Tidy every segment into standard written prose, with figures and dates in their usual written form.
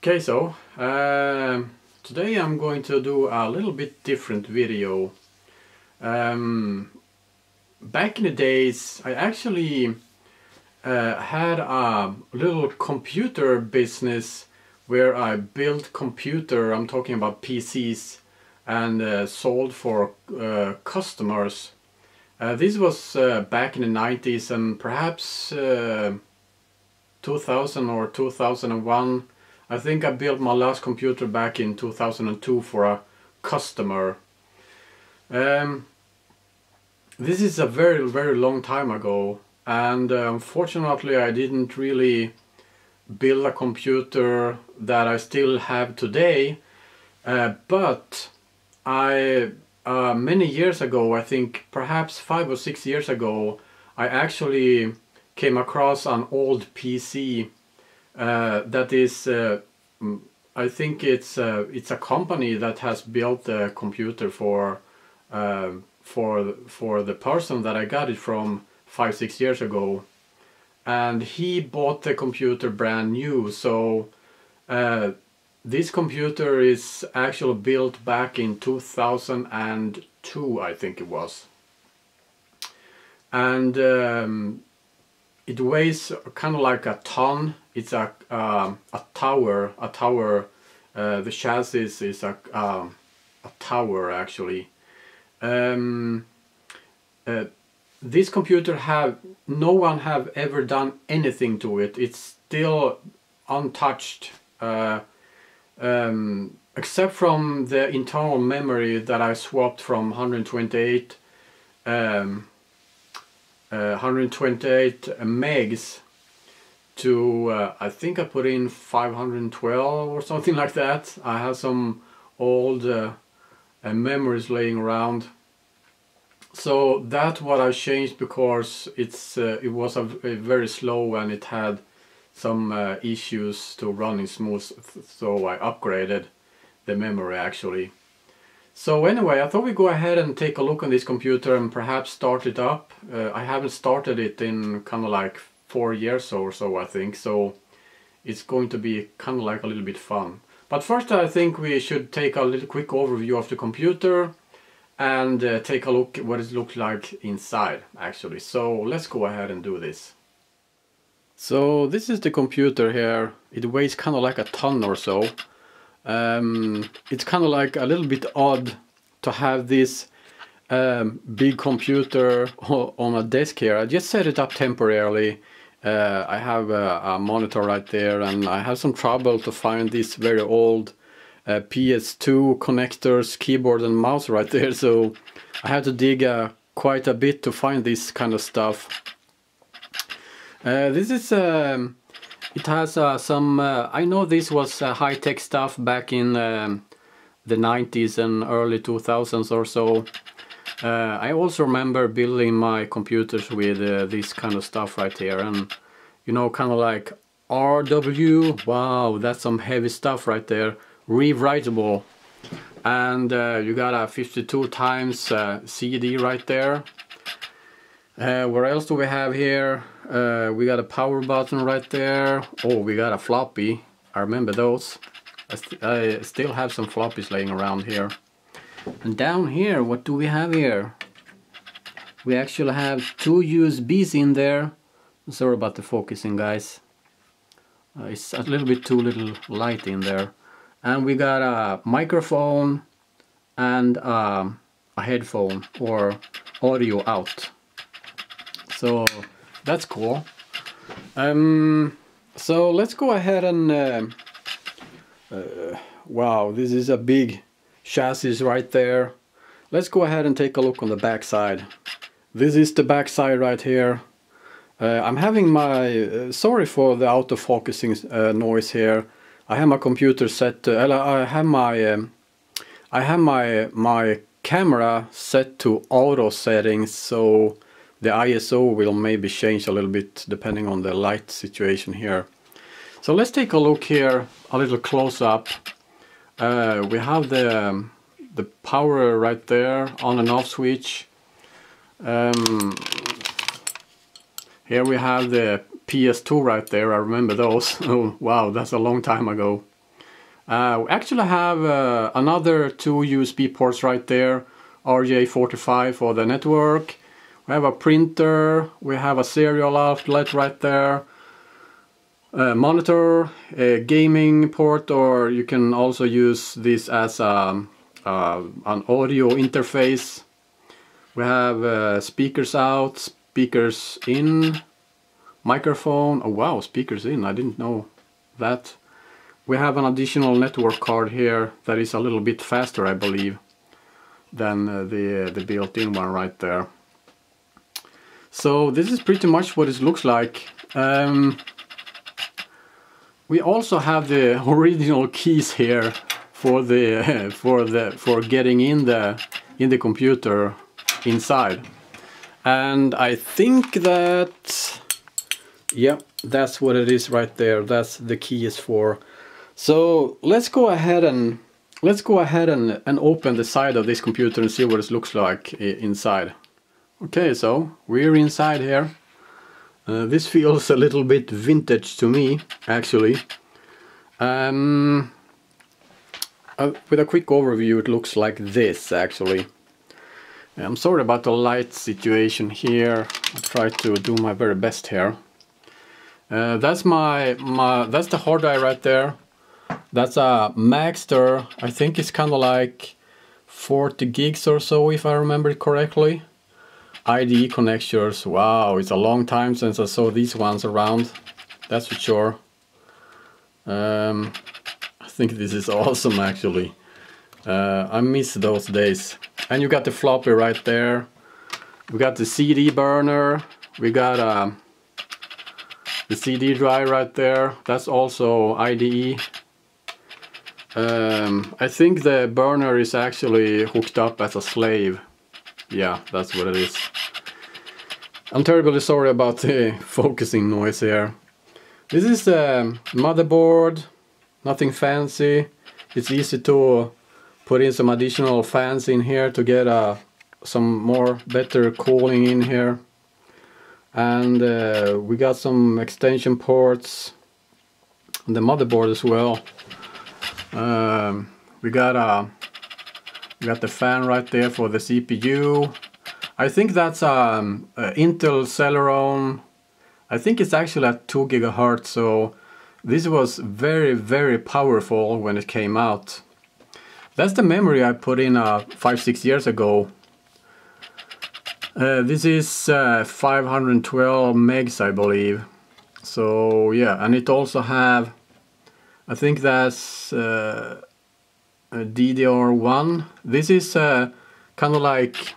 Okay, so today I'm going to do a little bit different video. Back in the days I actually had a little computer business where I built I'm talking about PCs, and sold for customers. This was back in the 90s and perhaps 2000 or 2001. I think I built my last computer back in 2002 for a customer. This is a very long time ago, and unfortunately I didn't really build a computer that I still have today, but I many years ago, I think perhaps 5 or 6 years ago, I actually came across an old PC that is I think it's a company that has built the computer for the person that I got it from 5-6 years ago, and he bought the computer brand new. So this computer is actually built back in 2002, I think it was, and it weighs kind of like a ton. It's a tower. The chassis is a tower actually. This computer no one have ever done anything to it. It's still untouched, except from the internal memory that I swapped from 128 megs to I think I put in 512 or something like that. I have some old memories laying around, so that's what I changed, because it was a very slow and it had some issues to running smooth, so I upgraded the memory actually. So anyway, I thought we'd go ahead and take a look on this computer and perhaps start it up. I haven't started it in kind of like 4 years or so, I think, so it's going to be kind of like a little bit fun. But first I think we should take a little quick overview of the computer and take a look at what it looks like inside actually. So let's go ahead and do this. So this is the computer here. It weighs kind of like a ton or so. It's kind of like a little bit odd to have this big computer on a desk here. I just set it up temporarily. I have a monitor right there, and I have some trouble to find this very old PS2 connectors, keyboard and mouse right there, so I had to dig quite a bit to find this kind of stuff. This is it has some I know this was high-tech stuff back in the 90s and early 2000s or so. I also remember building my computers with this kind of stuff right here, and you know, kind of like RW, wow, that's some heavy stuff right there, rewritable, and you got a 52 times CD right there. What else do we have here? We got a power button right there. Oh, we got a floppy. I remember those. I still have some floppies laying around here. And down here, what do we have here? We actually have 2 USBs in there. Sorry about the focusing, guys. It's a little bit too little light in there. And we got a microphone and a headphone or audio out. So that's cool. So let's go ahead and wow, this is a big chassis right there. Let's go ahead and take a look on the back side. This is the back side right here. I'm having my sorry for the autofocusing noise here. I have my computer set I have my camera set to auto settings, so the ISO will maybe change a little bit depending on the light situation here. So let's take a look here a little close up. We have the power right there, on and off switch. Here we have the PS2 right there. I remember those. Oh wow, that's a long time ago. We actually have another 2 USB ports right there, RJ45 for the network. We have a printer, we have a serial outlet right there, a monitor, a gaming port, or you can also use this as an audio interface. We have speakers out, speakers in, microphone. Oh wow, speakers in, I didn't know that. We have an additional network card here that is a little bit faster, I believe, than the built-in one right there. So this is pretty much what it looks like. We also have the original keys here for the for getting in the computer inside, and I think that, yeah, that's what it is right there. That's the keys for. So let's go ahead and open the side of this computer and see what it looks like inside. Okay, so we're inside here. This feels a little bit vintage to me, actually. With a quick overview, it looks like this, actually. I'm sorry about the light situation here. I'll try to do my very best here. That's that's the hard drive right there. That's a Magster. I think it's kind of like 40 gigs or so, if I remember it correctly. IDE connectors. Wow, it's a long time since I saw these ones around, that's for sure. I think this is awesome, actually. I miss those days. And you got the floppy right there. We got the CD burner. We got the CD drive right there. That's also IDE. I think the burner is actually hooked up as a slave. Yeah, that's what it is. I'm terribly sorry about the focusing noise here. This is the motherboard, nothing fancy. It's easy to put in some additional fans in here to get some more better cooling in here. And we got some extension ports on the motherboard as well. We got the fan right there for the CPU. I think that's Intel Celeron. I think it's actually at 2 GHz, so this was very, very powerful when it came out. That's the memory I put in 5-6 years ago. This is 512 megs, I believe. So yeah, and it also have, I think that's DDR1. This is kind of like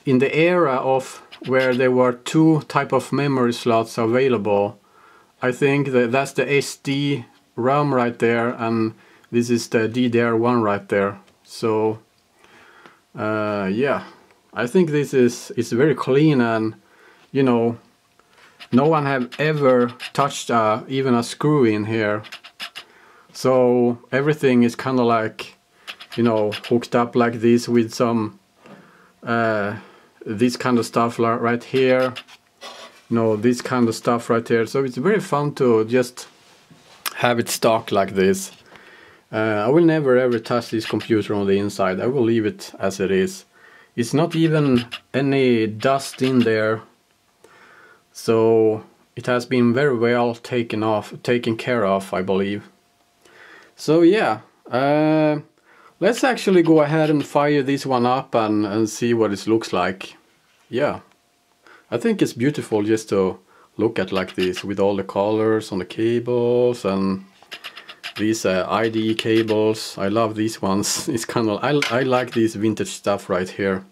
in the era of where there were 2 type of memory slots available. I think that's the SD RAM right there, and this is the DDR1 right there. So yeah, I think this is very clean, and you know, no one have ever touched even a screw in here. So everything is kind of like, you know, hooked up like this with some this kind of stuff right here. You know, this kind of stuff right here. So it's very fun to just have it stock like this. I will never ever touch this computer on the inside. I will leave it as it is. It's not even any dust in there. So it has been very well taken care of, I believe. So yeah, let's actually go ahead and fire this one up and see what it looks like. Yeah, I think it's beautiful just to look at like this with all the colors on the cables and these IDE cables. I love these ones. It's kind of, I like this vintage stuff right here.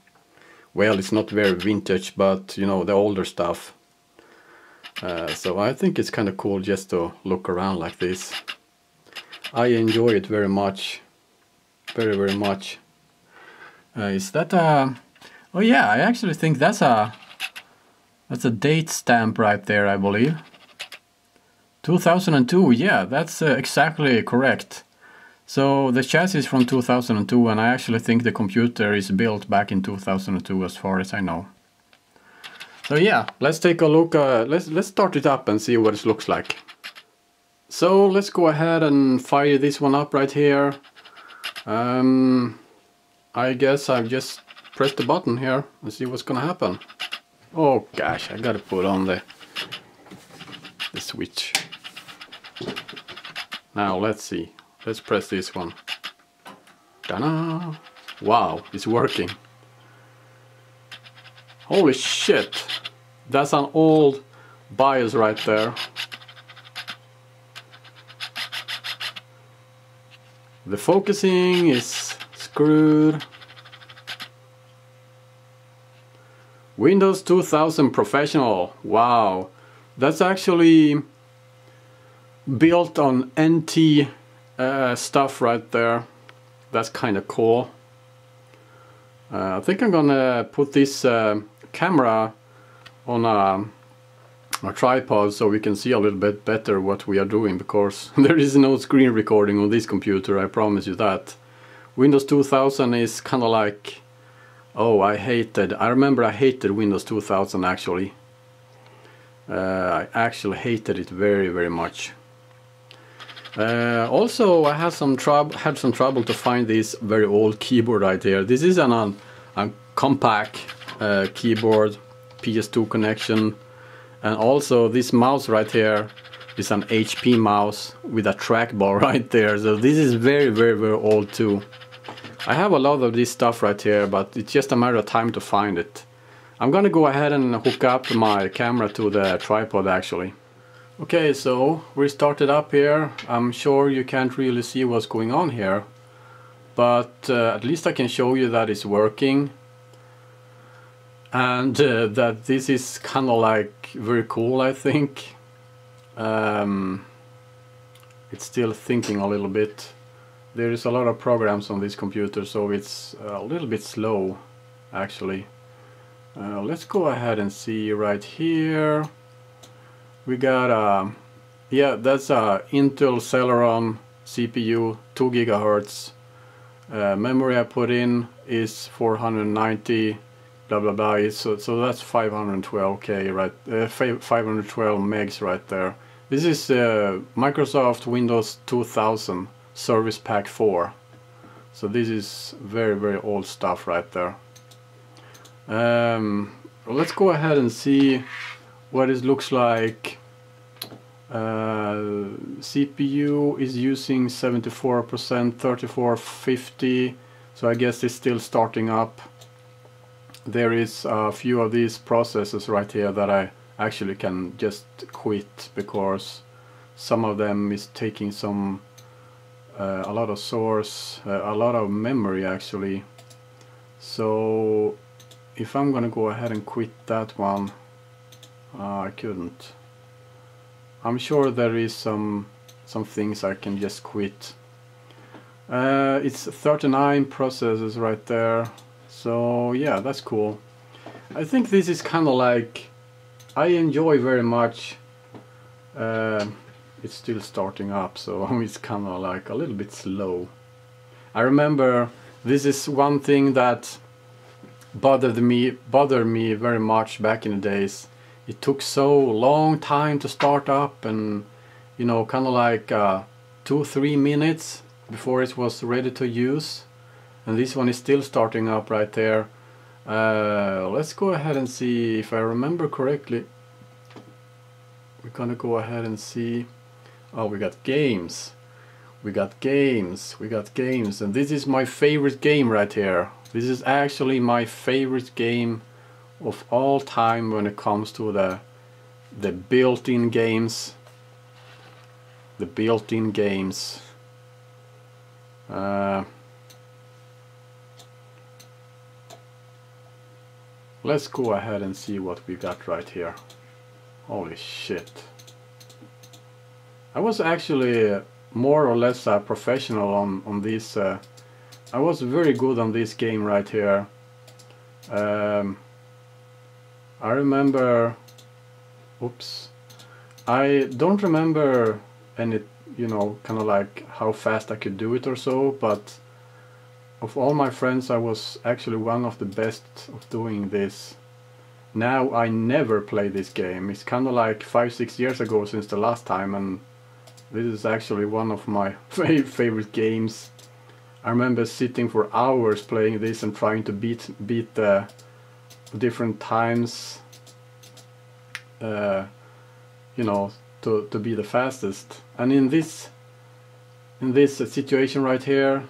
Well, it's not very vintage, but you know, the older stuff. So I think it's kind of cool just to look around like this. I enjoy it very much. Very, very much. Is that a... Oh yeah, I actually think that's a date stamp right there, I believe. 2002, yeah, that's exactly correct. So the chassis is from 2002, and I actually think the computer is built back in 2002 as far as I know. So yeah, let's take a look, let's start it up and see what it looks like. So let's go ahead and fire this one up right here. I guess I've just pressed the button here and see what's gonna happen. Oh gosh, I gotta put on the switch. Now let's see. Let's press this one. Ta-da! Wow, it's working. Holy shit! That's an old BIOS right there. The focusing is screwed. Windows 2000 Professional. Wow, that's actually built on NT stuff right there. That's kind of cool. I think I'm gonna put this camera on a tripod so we can see a little bit better what we are doing, because there is no screen recording on this computer, I promise you that. Windows 2000 is kind of like, oh, I remember I hated Windows 2000 actually. I actually hated it very, very much. Also, I had some trouble to find this very old keyboard right here. This is a compact keyboard, PS2 connection, and also this mouse right here is an HP mouse with a trackball right there. So this is very, very, very old too. I have a lot of this stuff right here, but it's just a matter of time to find it. I'm gonna go ahead and hook up my camera to the tripod actually. Okay, so we started up here. I'm sure you can't really see what's going on here, but at least I can show you that it's working, and that this is kind of like very cool, I think. It's still thinking a little bit. There is a lot of programs on this computer, so it's a little bit slow actually. Let's go ahead and see right here. We got yeah, that's a Intel Celeron CPU, 2 GHz. Memory I put in is 490, blah blah blah. So that's 512K, right? 512 megs right there. This is Microsoft Windows 2000 Service Pack 4. So this is very, very old stuff right there. Let's go ahead and see what it looks like. CPU is using 74%, 3450, so I guess it's still starting up. There is a few of these processes right here that I actually can just quit, because some of them is taking some a lot of source, a lot of memory actually. So if I'm gonna go ahead and quit that one, I couldn't. I'm sure there is some things I can just quit. It's 39 processes right there, so yeah, that's cool. I think this is kind of like, I enjoy very much. It's still starting up, so it's kind of like a little bit slow. I remember this is one thing that bothered me very much back in the days. It took so long time to start up, and you know, kind of like 2-3 minutes before it was ready to use. And this one is still starting up right there. Let's go ahead and see if I remember correctly. We're gonna go ahead and see. Oh, we got games. We got games. We got games. And this is my favorite game right here. This is actually my favorite game of all time when it comes to the built-in games. The built-in games. Let's go ahead and see what we got right here. Holy shit. I was actually more or less a professional on this. I was very good on this game right here. I remember, oops, I don't remember any, you know, kind of like how fast I could do it or so, but of all my friends I was actually one of the best of doing this. Now I never play this game. It's kind of like 5-6 years ago since the last time, and This is actually one of my favorite games. I remember sitting for hours playing this and trying to beat the different times, you know, to be the fastest. And in this situation right here,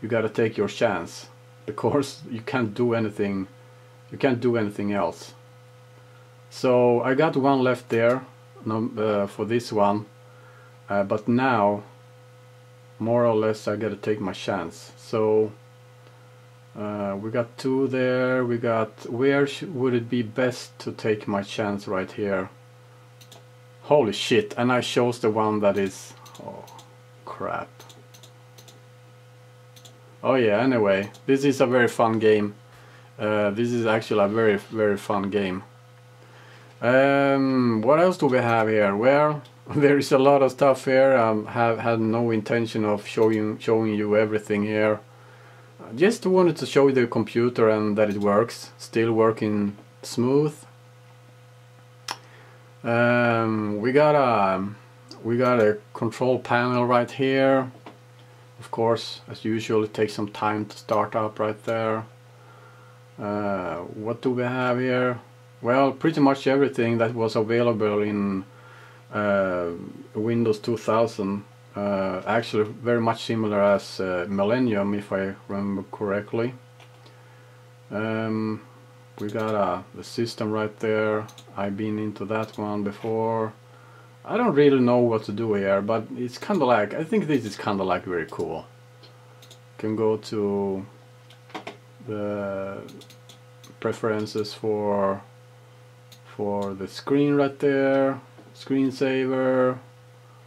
you gotta take your chance, because you can't do anything. You can't do anything else. So I got one left there for this one, but now more or less I gotta take my chance. So we got two there. We got, where would it be best to take my chance? Right here. Holy shit, and I chose the one that is, oh crap. Oh yeah, anyway, this is a very fun game. This is actually a very fun game. What else do we have here? Well, there is a lot of stuff here. Have had no intention of showing you everything here. Just wanted to show you the computer and that it works, still working smooth. We got a control panel right here. Of course, as usual, it takes some time to start up right there. What do we have here? Well, pretty much everything that was available in Windows 2000. Actually very much similar as Millennium, if I remember correctly. We got the system right there. I've been into that one before. I don't really know what to do here, but it's kind of like, I think this is kind of like very cool. Can go to the preferences for the screen right there, screensaver.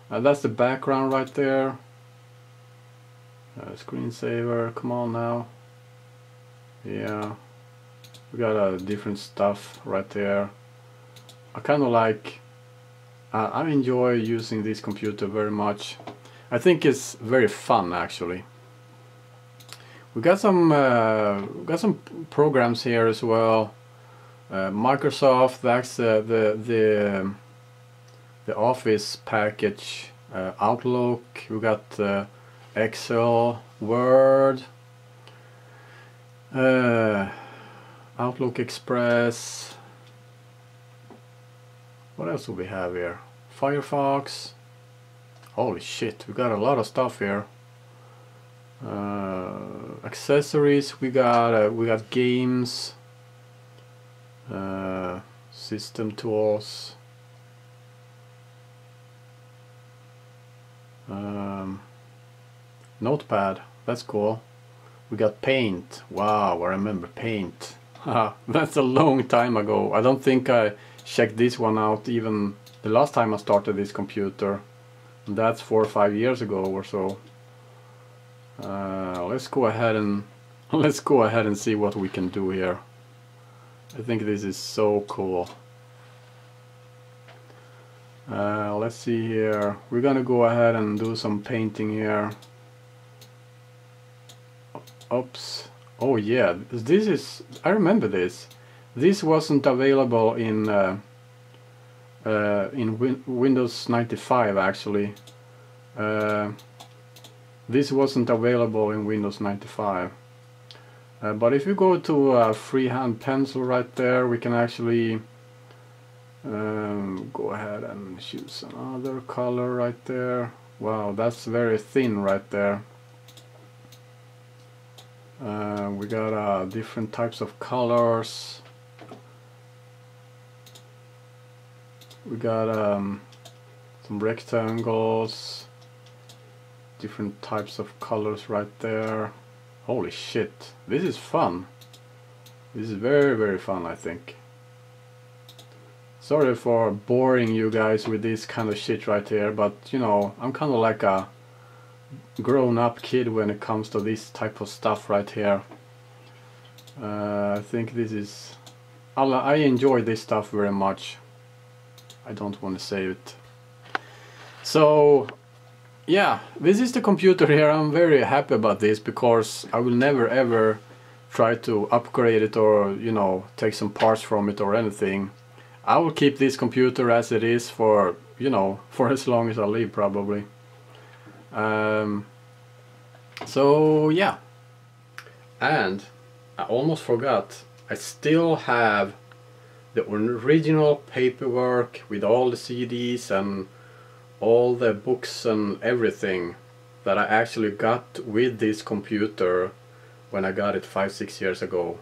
That's the background right there. Screensaver, come on now. Yeah, we got different stuff right there. I kind of like, I enjoy using this computer very much. I think it's very fun actually. We got some programs here as well. Microsoft, that's the Office package, Outlook. We got Excel, Word, Outlook Express. What else do we have here? Firefox. Holy shit, we got a lot of stuff here. Accessories. We got games. System tools. Notepad, that's cool. We got Paint. Wow, I remember Paint. That's a long time ago. I don't think I checked this one out even the last time I started this computer. That's 4 or 5 years ago or so. Let's go ahead and see what we can do here. I think this is so cool. Let's see here. We're gonna go ahead and do some painting here. Oops. Oh yeah, this is, I remember this. This wasn't available in Windows 95 actually. This wasn't available in Windows 95. But if you go to a freehand pencil right there, we can actually go ahead and choose another color right there. Wow, that's very thin right there. We got different types of colors. We got some rectangles, different types of colors right there. Holy shit, this is fun. This is very fun, I think. Sorry for boring you guys with this kind of shit right here, but you know, I'm kind of like a grown-up kid when it comes to this type of stuff right here. I think this is, I enjoy this stuff very much. I don't want to save it. So yeah, this is the computer here. I'm very happy about this because I will never ever try to upgrade it or, you know, take some parts from it or anything. I will keep this computer as it is for you know, for as long as I live probably. So yeah, and I almost forgot, I still have the original paperwork with all the CDs and all the books and everything that I actually got with this computer when I got it 5-6 years ago.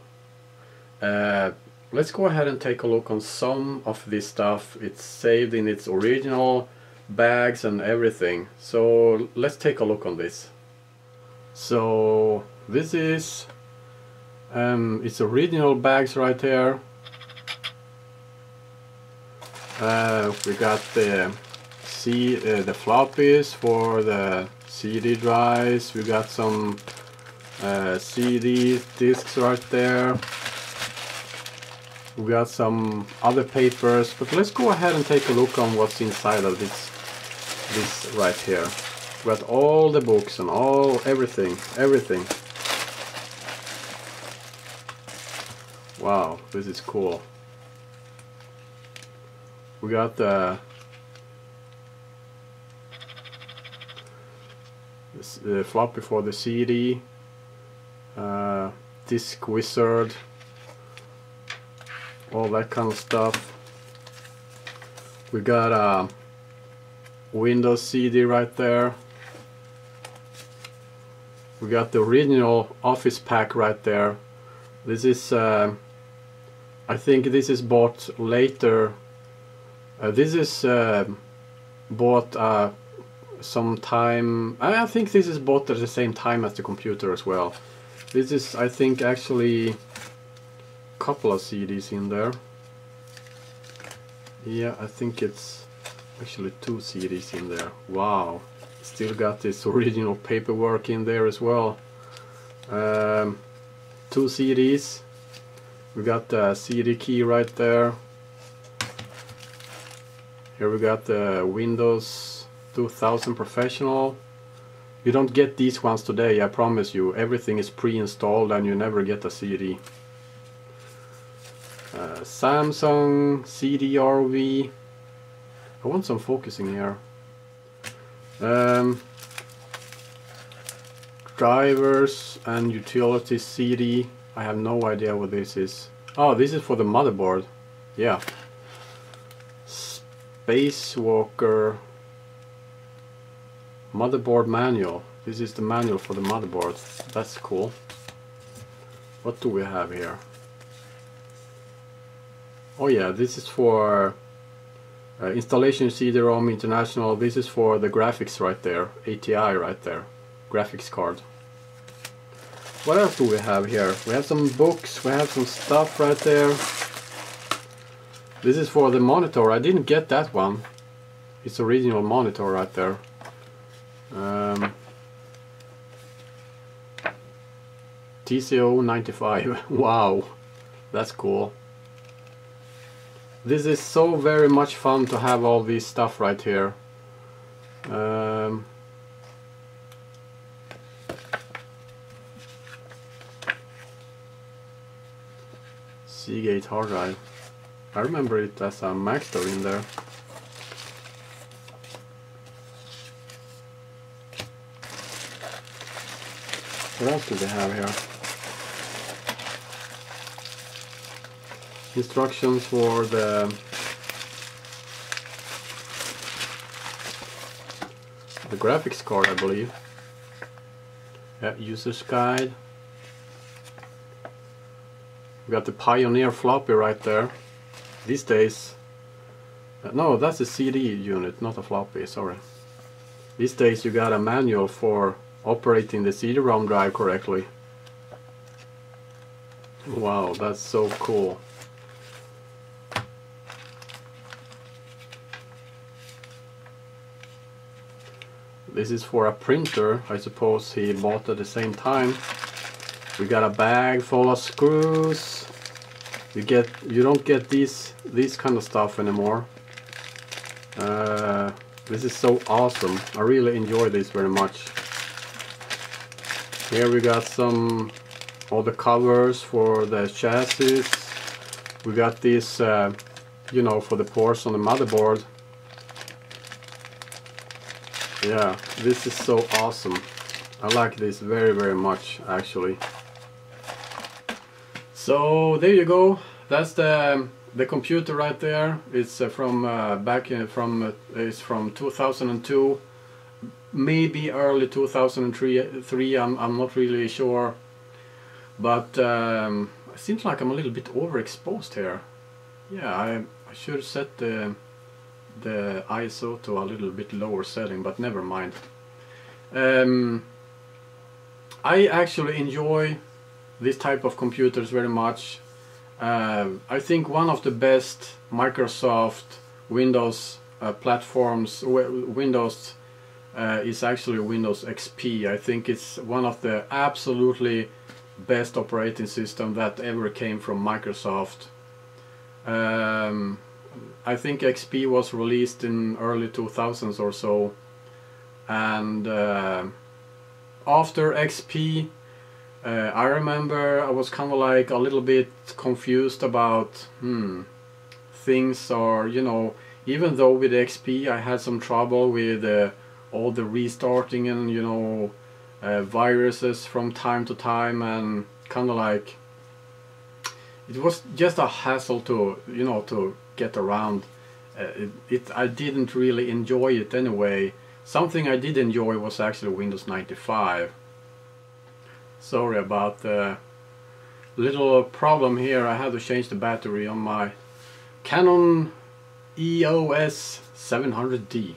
Let's go ahead and take a look on some of this stuff. It's saved in its original bags and everything. So let's take a look on this. So this is its original bags right here. We got the floppies for the CD drives. We got some CD discs right there. We got some other papers, but let's go ahead and take a look on what's inside of this right here. We got all the books and everything. Wow, this is cool. We got the floppy for the CD, disc wizard, all that kind of stuff. We got a Windows CD right there. We got the original Office pack right there. This is I think this is bought later. This is bought sometime. I think this is bought at the same time as the computer as well. This is, I think, actually a couple of CDs in there. Yeah, I think it's actually 2 CDs in there. Wow, still got this original paperwork in there as well. 2 CDs. We got the CD key right there. Here we got the Windows 2000 Professional. You don't get these ones today, I promise you. Everything is pre-installed and you never get a CD. Samsung CDRV. I want some focusing here. Drivers and utility CD. I have no idea what this is. Oh, this is for the motherboard. Yeah. Spacewalker motherboard manual. This is the manual for the motherboard. That's cool. What do we have here? Oh yeah, this is for installation CD-ROM International. This is for the graphics right there, ATI right there, graphics card. What else do we have here? We have some books, we have some stuff right there. This is for the monitor. I didn't get that one. It's original monitor right there. TCO 95. Wow, that's cool. This is so very much fun to have all this stuff right here. Seagate hard drive. I remember it as a Maxtor in there. What else do we have here? Instructions for the graphics card, I believe. Yeah, user's guide. We got the Pioneer floppy right there. These days, no, that's a CD unit, not a floppy, sorry. These days you got a manual for operating the CD-ROM drive correctly. Wow, that's so cool. This is for a printer, I suppose he bought at the same time. We got a bag full of screws. You don't get this kind of stuff anymore. This is so awesome. I really enjoy this very much. Here we got all the covers for the chassis. We got this, you know, for the ports on the motherboard. Yeah, this is so awesome. I like this very much actually. So there you go. That's the computer right there. It's from it's from 2002, maybe early 2003. I'm not really sure, but it seems like I'm a little bit overexposed here. Yeah, I should set the ISO to a little bit lower setting, but never mind. I actually enjoy this type of computers very much. I think one of the best Microsoft Windows platforms, Windows is actually Windows XP. I think it's one of the absolutely best operating system that ever came from Microsoft. I think XP was released in early 2000s or so, and after XP I remember I was kind of like a little bit confused about things, or you know, even though with XP I had some trouble with all the restarting and you know viruses from time to time, and kind of like it was just a hassle to, you know, to get around. I didn't really enjoy it anyway. Something I did enjoy was actually Windows 95. Sorry about the little problem here. I had to change the battery on my Canon EOS 700D.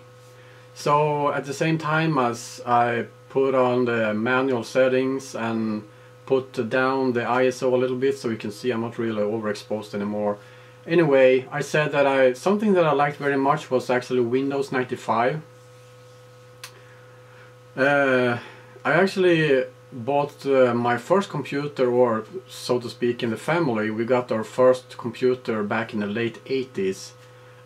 So at the same time as I put on the manual settings and put down the ISO a little bit so you can see I'm not really overexposed anymore. Anyway, I said that something that I liked very much was actually Windows 95. I actually bought my first computer, or so to speak, in the family. We got our first computer back in the late 80s,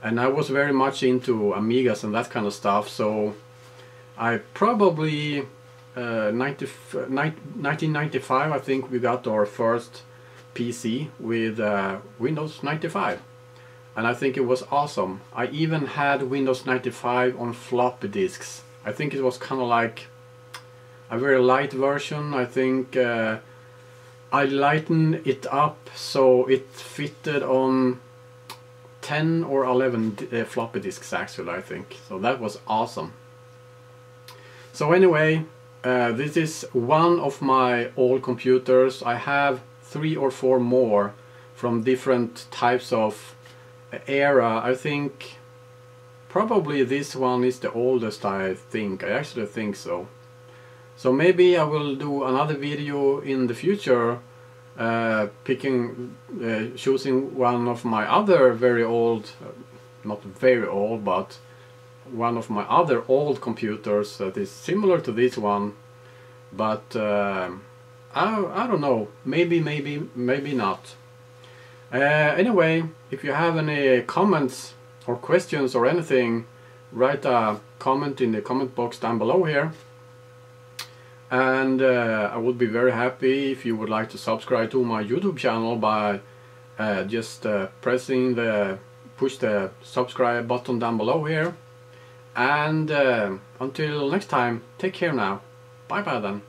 and I was very much into Amigas and that kind of stuff, so I probably 1995 I think we got our first PC with Windows 95, and I think it was awesome. I even had Windows 95 on floppy disks. I think it was kind of like a very light version. I think I lightened it up so it fitted on 10 or 11 floppy disks actually, I think. So that was awesome. So anyway, this is one of my old computers. I have 3 or 4 more from different types of era. I think probably this one is the oldest, I think. I actually think so. So maybe I will do another video in the future choosing one of my other very old, not very old, but one of my other old computers that is similar to this one, but I don't know, maybe not. Anyway, if you have any comments or questions or anything, write a comment in the comment box down below here, and I would be very happy if you would like to subscribe to my YouTube channel by just push the subscribe button down below here. And until next time, take care now. Bye bye then.